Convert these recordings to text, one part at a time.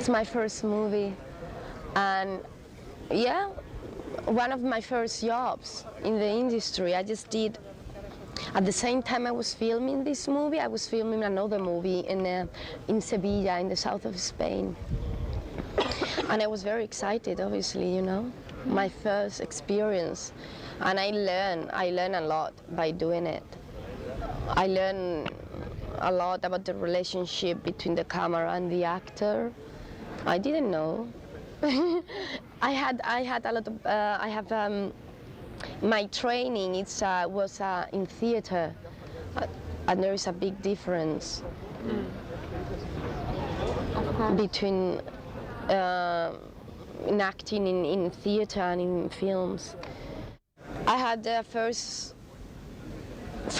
It's my first movie, and yeah, one of my first jobs in the industry. I just did, at the same time I was filming this movie, I was filming another movie in Sevilla, in the south of Spain. And I was very excited, obviously, you know, my first experience. And I learned a lot by doing it. I learned a lot about the relationship between the camera and the actor. I didn't know. I had a lot of, my training was in theater, and there is a big difference between in acting in theater and in films. I had first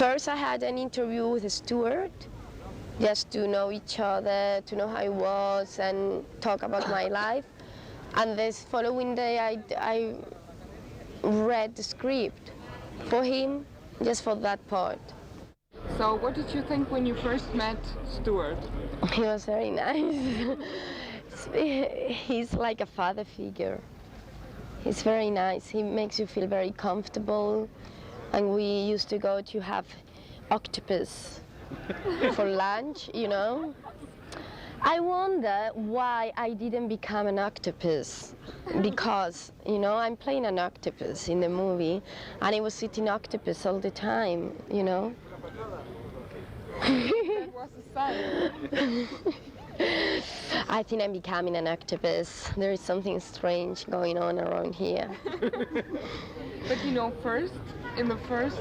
I had an interview with a steward, just to know each other, to know how it was and talk about my life. And this following day I read the script for him, just for that part. So what did you think when you first met Stuart? He was very nice. He's like a father figure. He's very nice. He makes you feel very comfortable. And we used to go to have octopus for lunch, you know. I wonder why I didn't become an octopus, because, you know, I'm playing an octopus in the movie, and I was eating octopus all the time, you know. That was a sign. I think I'm becoming an octopus. There is something strange going on around here. But you know, in the first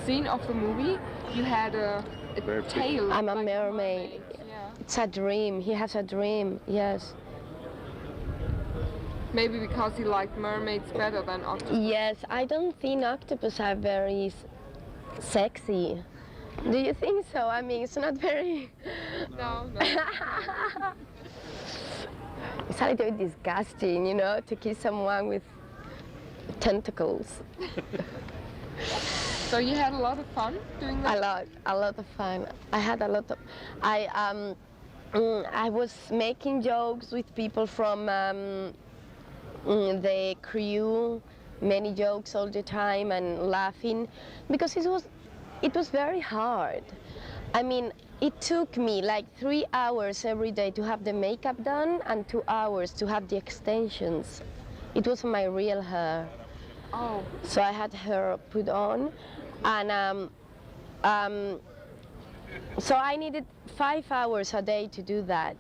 scene of the movie, you had a tail. I'm a like mermaid. Yeah. It's a dream. He has a dream, yes. Maybe because he liked mermaids better than octopus. Yes, I don't think octopus are very sexy. Do you think so? I mean, it's not very... No. It's a little bit disgusting, you know, to kiss someone with tentacles. So you had a lot of fun doing that? A lot of fun. I had a lot of... I was making jokes with people from the crew, many jokes all the time and laughing, because it was very hard. I mean, it took me like 3 hours every day to have the makeup done and 2 hours to have the extensions. It was my real hair. Oh. So I had her put on, and so I needed 5 hours a day to do that.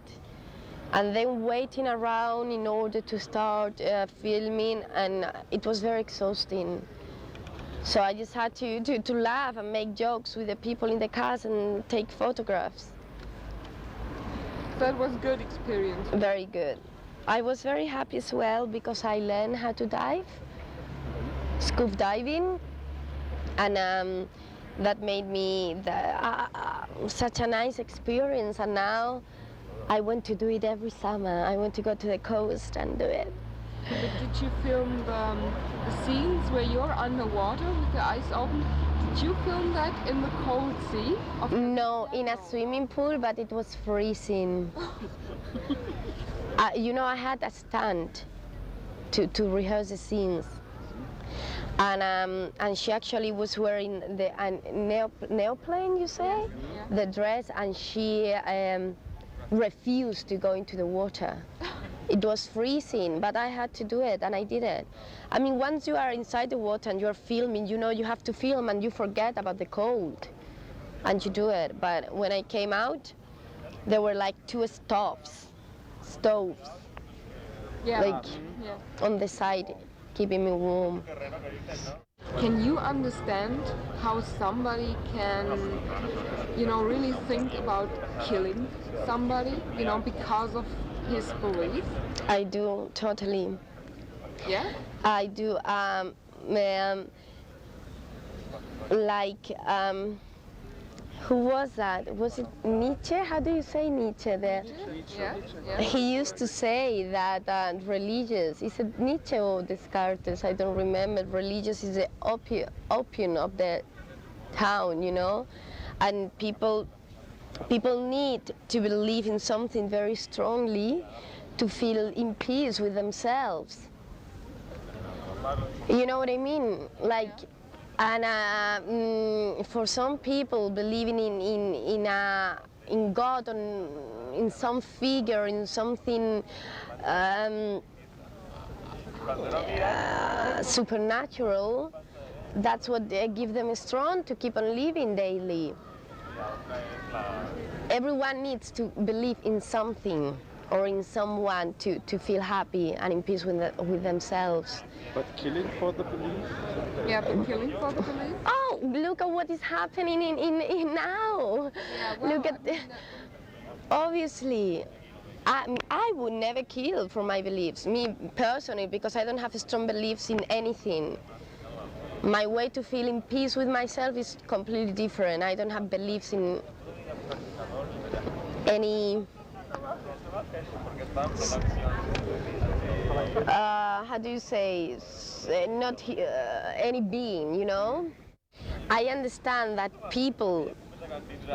And then waiting around in order to start filming, and it was very exhausting. So I just had to laugh and make jokes with the people in the cast and take photographs. That was a good experience. Very good. I was very happy as well because I learned how to dive, scuba diving, and that made me such a nice experience. And now I want to do it every summer. I want to go to the coast and do it. But did you film the scenes where you're underwater with the eyes open? Did you film that in the cold sea? No, in a swimming pool, but it was freezing. You know, I had a stand to rehearse the scenes. And she actually was wearing the neoprene, you say? Yeah. The dress, and she refused to go into the water. It was freezing, but I had to do it, and I did it. I mean, once you are inside the water and you're filming, you know you have to film and you forget about the cold, and you do it. But when I came out, there were like 2 stoves, yeah. like on the side, keeping me warm. Can you understand how somebody can, you know, really think about killing somebody, you know, because of his belief? I do, totally. Yeah? I do, who was that? Was it Nietzsche? How do you say Nietzsche there? Yeah. He used to say that religious, is it Nietzsche or Descartes? I don't remember. Religious is the opium of the town, you know? And people people need to believe in something very strongly to feel in peace with themselves. You know what I mean? Like, and for some people, believing in God, in some figure, in something supernatural, that's what gives them strength to keep on living daily. Everyone needs to believe in something or in someone to feel happy and in peace with themselves. But killing for the belief? Yeah, but killing for the belief? Oh, look at what is happening in now. Yeah, well, Look at, obviously, I would never kill for my beliefs, me personally, because I don't have strong beliefs in anything. My way to feel in peace with myself is completely different. I don't have beliefs in any, how do you say, not any being, you know? I understand that people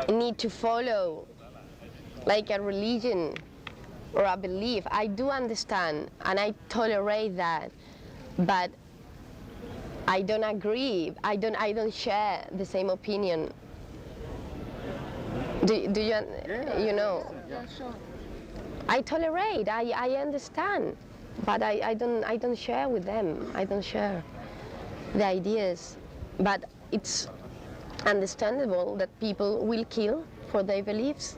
need to follow like a religion or a belief. I do understand and I tolerate that, but I don't agree. I don't share the same opinion. Do you, you know? Yeah, sure. I tolerate. I understand, but I don't share with them. I don't share the ideas, but it's understandable that people will kill for their beliefs.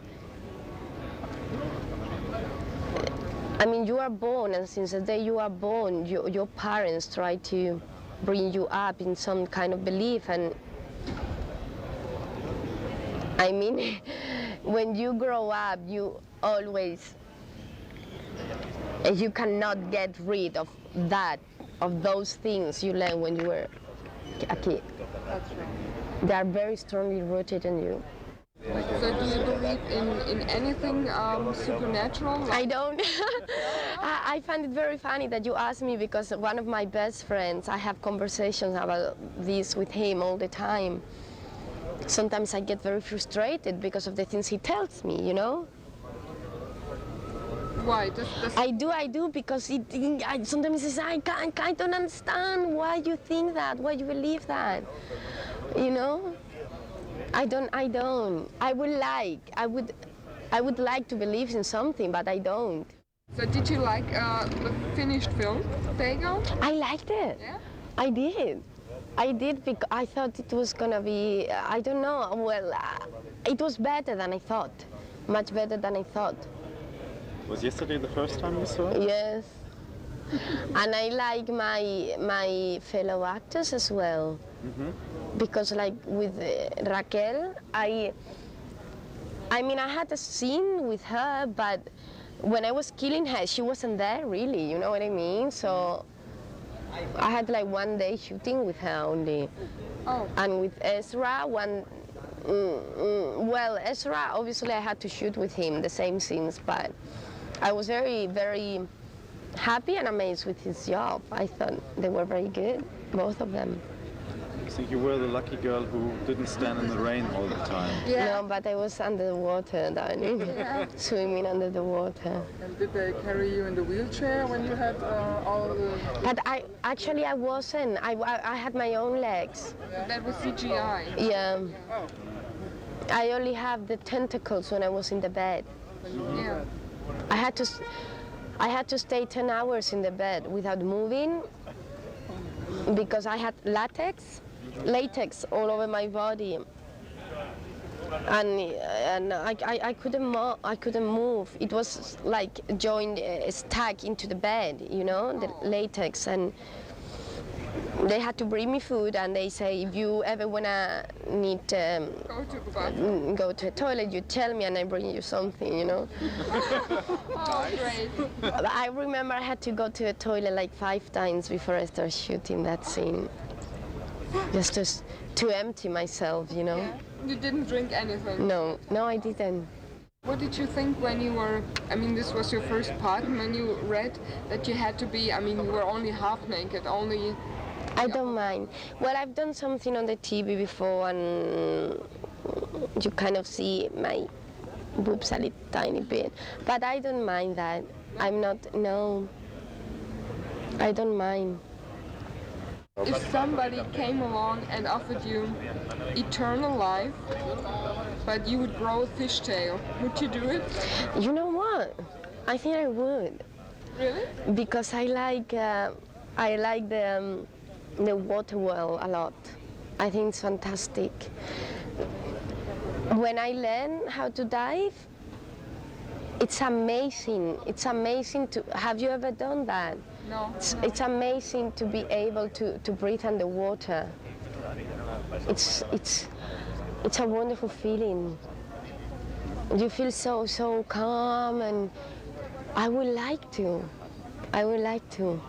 I mean, you are born, and since the day you are born, your parents try to bring you up in some kind of belief, and I mean, when you grow up, you always, you cannot get rid of that, of those things you learned when you were a kid. That's right. They are very strongly rooted in you. So do you believe in anything supernatural? I don't. I find it very funny that you asked me, because one of my best friends, I have conversations about this with him all the time. Sometimes I get very frustrated because of the things he tells me, you know? Why? I do, because sometimes he says, I don't understand why you think that, why you believe that, you know? I don't. I would like to believe in something, but I don't. So did you like the finished film, Dagon? I liked it. Yeah? I did because I thought it was gonna be, I don't know, well, it was better than I thought, much better than I thought. Was yesterday the first time you saw it? Yes. And I like my fellow actors as well. Mm-hmm. Because like with Raquel, I mean, I had a scene with her, but when I was killing her, she wasn't there really, you know what I mean? So I had like one day shooting with her only. Oh. And with Ezra, well, Ezra, obviously I had to shoot with him the same scenes, but I was very, very happy and amazed with his job. I thought they were very good, both of them. So you were the lucky girl who didn't stand in the rain all the time. Yeah. No, but I was under the water, darling. Yeah. Swimming under the water. And did they carry you in the wheelchair when you had all the... But I wasn't. I had my own legs. That was CGI. Yeah. Oh. I only have the tentacles when I was in the bed. Yeah. I had to stay 10 hours in the bed without moving because I had latex all over my body, and I couldn't move. It was like joined, stuck into the bed, you know, the latex, and they had to bring me food, and they say, if you ever need go to a toilet, you tell me and I bring you something, you know. Oh, great. I remember I had to go to a toilet like 5 times before I started shooting that scene, just to empty myself, you know. Yeah. You didn't drink anything? No, I didn't. What did you think when you were, I mean, this was your first part, and when you read that you had to be, I mean, you were only half naked, only... I don't mind. Well, I've done something on the TV before, and you kind of see boobs a little tiny bit. But I don't mind that. I'm not, no, I don't mind. If somebody came along and offered you eternal life, but you would grow a fishtail, would you do it? You know what? I think I would. Really? Because I like the water well a lot. I think it's fantastic. When I learn how to dive, it's amazing. It's amazing to. Have you ever done that? No. It's amazing to be able to breathe underwater. It's a wonderful feeling. You feel so calm, and I would like to. I would like to.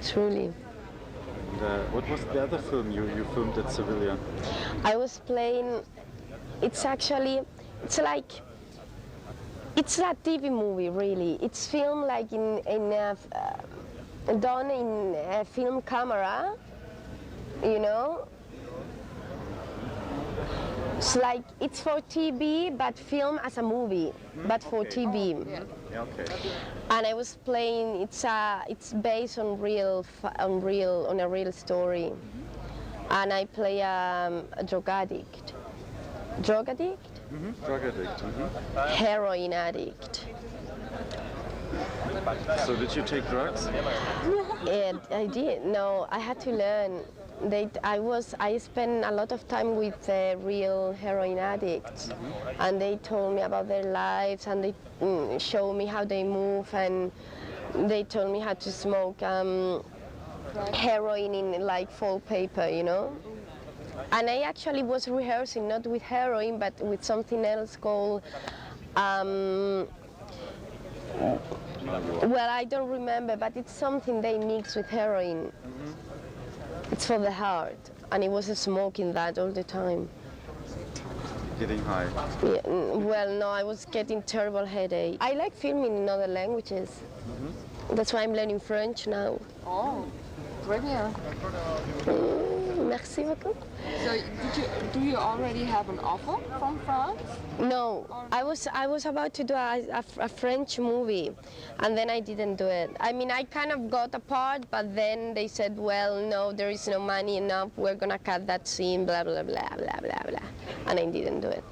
Truly. And, what was the other film you filmed at Sevilla? I was playing. It's a TV movie, really. It's filmed like done in a film camera, you know. It's for TV, but filmed as a movie, but for TV. Oh, yeah. Yeah, okay. And I was playing. It's based on a real story, and I play a drug addict. Drug addict? Drug addict. Heroin addict. So did you take drugs? And I did. No, I had to learn. I spent a lot of time with real heroin addicts, and they told me about their lives, and they showed me how they move, and they told me how to smoke heroin in like foil paper, you know. And I actually was rehearsing not with heroin, but with something else called. Well, I don't remember, but it's something they mix with heroin. It's for the heart, and it was smoking that all the time. Getting high. Yeah, well, no, I was getting terrible headache. I like filming in other languages. That's why I'm learning French now. Oh, très bien. Merci beaucoup. So do you already have an offer from France? No, I was about to do a French movie, and then I didn't do it. I mean, I kind of got a part, but then they said, well, no, there is no money enough, we're gonna cut that scene, blah, blah, blah, blah, blah, blah, and I didn't do it.